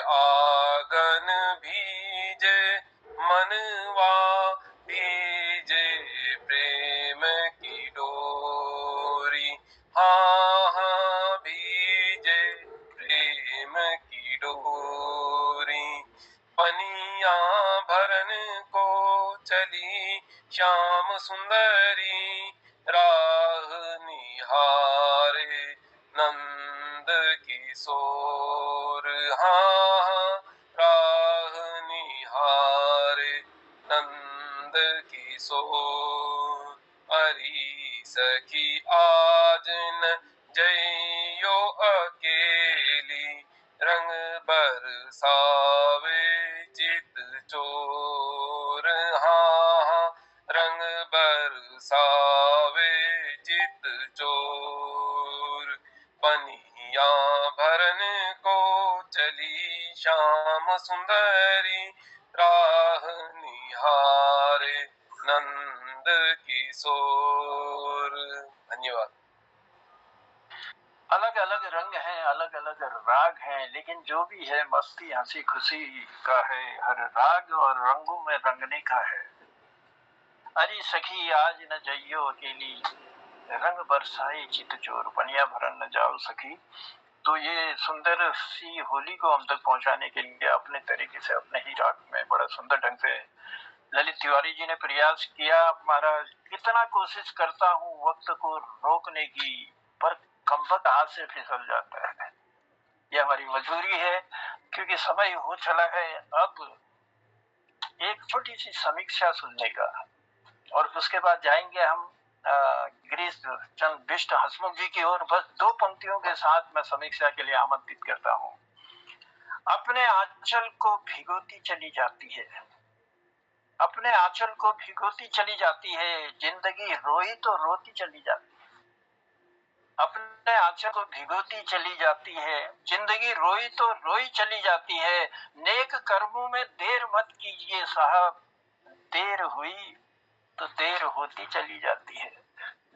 आंगन भीजे मनवा, भीजे प्रेम की डोरी, हाँ हाँ भीजे प्रेम की डोरी। पनिया भरन को चली श्याम सुंदरी, राह निहारे नंद किशोर, हाँ राह निहारे नंद किशोर। अरी सखी आज न जइयो अकेली, रंग बरसावे चित चोर, हाँ रंग बरसावे चित चोर। पनिया भरन को चली श्याम सुंदरी, राह निहारे नंद किशोर। धन्यवाद। अलग अलग रंग हैं, अलग अलग राग हैं, लेकिन जो भी है मस्ती हंसी खुशी का है, हर राग और रंगों में रंगने का है। अरे सखी आज न जइयो अकेली, रंग बरसाए चित चोर, पनिया भरन न जाओ सखी। तो ये सुंदर सी होली को हम तक पहुंचाने के लिए अपने तरीके से, अपने ही राग में बड़ा सुंदर ढंग से ललित तिवारी जी ने प्रयास किया। महाराज कितना कोशिश करता हूँ वक्त को रोकने की, पर कमबख्त हाथ से फिसल जाता है। यह हमारी मजबूरी है, क्योंकि समय हो चला है अब एक छोटी सी समीक्षा सुनने का, और उसके बाद जाएंगे हम गिरीश चंद्र बिष्ट हंसमुख जी की ओर। बस 2 पंक्तियों के साथ मैं समीक्षा के लिए आमंत्रित करता हूँ। अपने आंचल को भिगोती चली जाती है, अपने आंचल को भिगोती चली जाती है, जिंदगी रोई तो रोती चली जाती है। अपने आंचल को भिगोती चली जाती है, जिंदगी रोई तो रोई चली जाती है। नेक कर्मों में देर मत कीजिए साहब, देर हुई तो देर होती चली जाती है,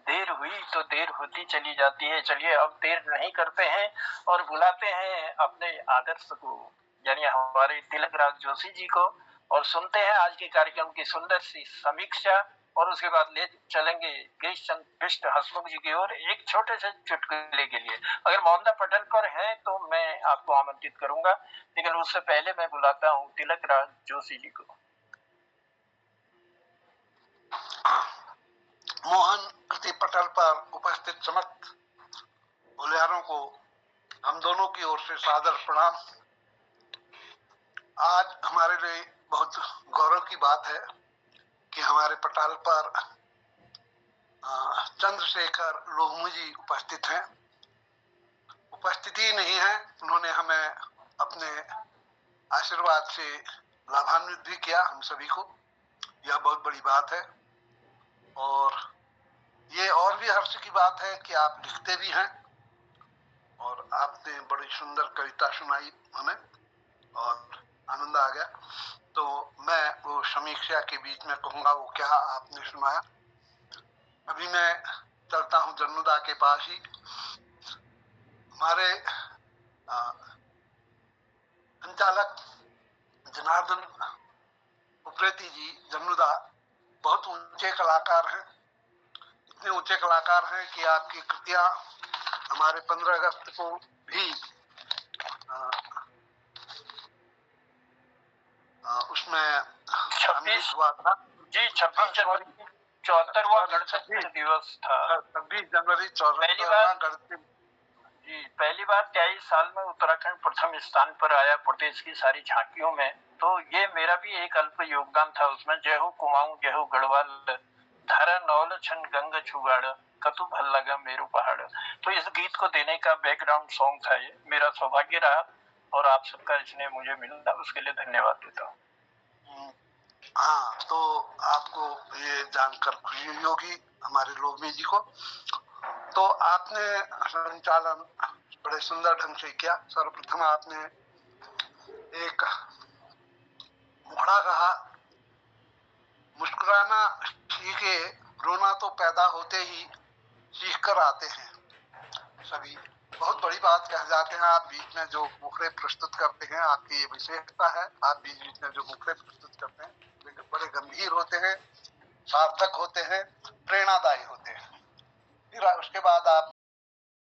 देर हुई तो देर होती चली जाती है। चलिए अब देर नहीं करते हैं और बुलाते हैं अपने आदर्श को, यानी हमारे तिलक राज जोशी जी को, और सुनते हैं आज के कार्यक्रम की सुंदर सी समीक्षा, और उसके बाद ले चलेंगे गिरीश चंद्र बिष्ट हंसमुख जी की ओर एक छोटे से चुटकुले के लिए। अगर मोहम्मदा पटल पर है तो मैं आपको आमंत्रित करूंगा, लेकिन उससे पहले मैं बुलाता हूँ तिलक राज जोशी जी को। मोहन कृति पटल पर उपस्थित समस्त भुलियारों को हम दोनों की ओर से सादर प्रणाम। आज हमारे लिए बहुत गौरव की बात है कि हमारे पटाल पर चंद्रशेखर लोहमू जी उपस्थित हैं। उपस्थिति नहीं है, उन्होंने हमें अपने आशीर्वाद से लाभान्वित भी किया हम सभी को, यह बहुत बड़ी बात है। और ये और भी हर्ष की बात है कि आप लिखते भी हैं, और आपने बड़ी सुंदर कविता सुनाई हमें और आनंद आ गया। तो मैं वो समीक्षा के बीच में कहूँगा वो क्या आपने सुनाया। अभी मैं चलता हूँ जन्नुदा के पास ही। हमारे संचालक जनार्दन उप्रेती जी जन्नुदा बहुत ऊंचे कलाकार हैं, इतने ऊंचे कलाकार हैं कि आपकी कृतियां हमारे 15 अगस्त को भी उसमें 26 हुआ था जी, 26 जनवरी 74वां गणतंत्र दिवस था। 26 जनवरी 74वां गणतंत्र जी, पहली बार 23 साल में उत्तराखंड प्रथम स्थान पर आया प्रदेश की सारी झांकियों में। तो ये मेरा भी एक अल्प योगदान था उसमें। जय हो कुमाऊं जय हो गढ़वाल, धारा नौल छन गंग छुगाड़, कतु भल लगा मेरू पहाड़। तो इस गीत को देने का बैकग्राउंड सॉन्ग था ये। मेरा सौभाग्य रहा और आप सबका इसने मुझे मिला, उसके लिए धन्यवाद देता हूँ। हाँ, तो आपको ये जानकर खुशी होगी हमारे लोहमी जी को। तो आपने संचालन बड़े सुंदर ढंग से किया। सर्वप्रथम आपने एक मुखड़ा कहा, मुस्कुराना सीखे, रोना तो पैदा होते ही सीख कर आते हैं। सभी बहुत बड़ी बात कह जाते हैं। आप बीच में जो मुखड़े प्रस्तुत करते हैं, आपकी ये विशेषता है। आप बीच में जो मुखड़े प्रस्तुत करते हैं बड़े गंभीर होते हैं, सार्थक होते हैं, प्रेरणादायी होते हैं। फिर उसके बाद आप